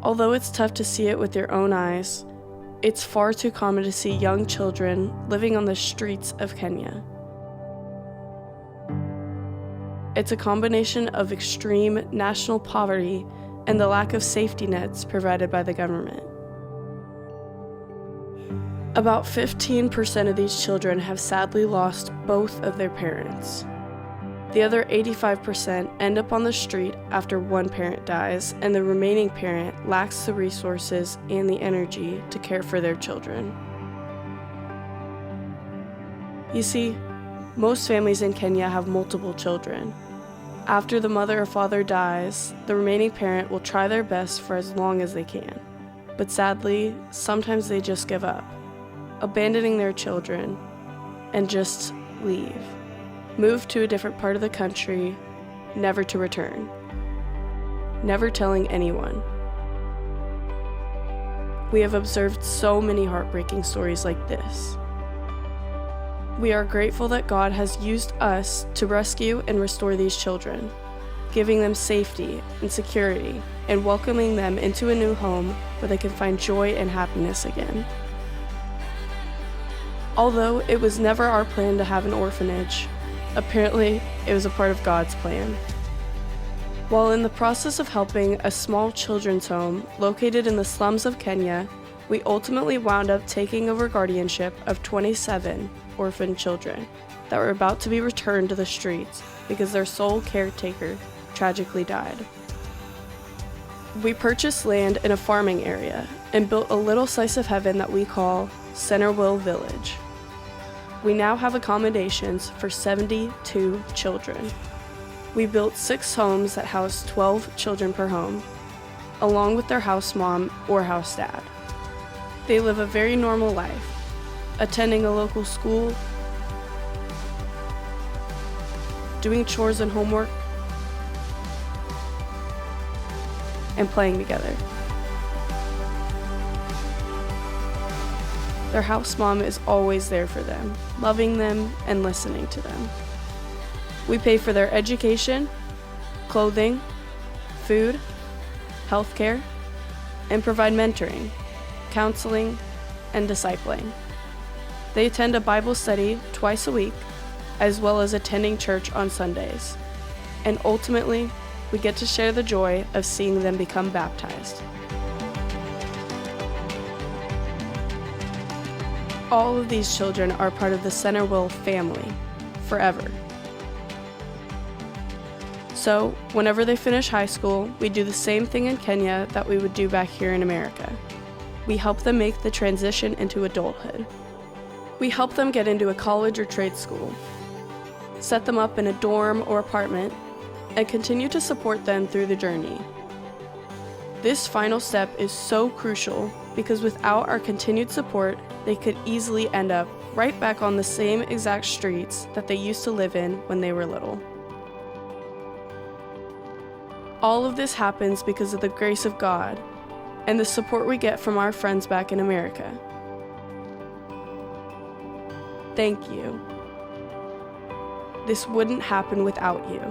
Although it's tough to see it with your own eyes, it's far too common to see young children living on the streets of Kenya. It's a combination of extreme national poverty and the lack of safety nets provided by the government. About 15% of these children have sadly lost both of their parents. The other 85% end up on the street after one parent dies, and the remaining parent lacks the resources and the energy to care for their children. You see, most families in Kenya have multiple children. After the mother or father dies, the remaining parent will try their best for as long as they can. But sadly, sometimes they just give up, abandoning their children, and just leave. Move to a different part of the country, never to return. Never telling anyone. We have observed so many heartbreaking stories like this. We are grateful that God has used us to rescue and restore these children, giving them safety and security and welcoming them into a new home where they can find joy and happiness again. Although it was never our plan to have an orphanage, apparently it was a part of God's plan. While in the process of helping a small children's home located in the slums of Kenya, we ultimately wound up taking over guardianship of 27 orphan children that were about to be returned to the streets because their sole caretaker tragically died. We purchased land in a farming area and built a little slice of heaven that we call Centerville Village. We now have accommodations for 72 children. We built 6 homes that house 12 children per home, along with their house mom or house dad. They live a very normal life, attending a local school, doing chores and homework, and playing together. Their house mom is always there for them, loving them and listening to them. We pay for their education, clothing, food, healthcare, and provide mentoring, counseling, and discipling. They attend a Bible study twice a week, as well as attending church on Sundays. And ultimately, we get to share the joy of seeing them become baptized. All of these children are part of the Centerville family, forever. So, whenever they finish high school, we do the same thing in Kenya that we would do back here in America. We help them make the transition into adulthood. We help them get into a college or trade school, set them up in a dorm or apartment, and continue to support them through the journey. This final step is so crucial because without our continued support, they could easily end up right back on the same exact streets that they used to live in when they were little. All of this happens because of the grace of God and the support we get from our friends back in America. Thank you. This wouldn't happen without you.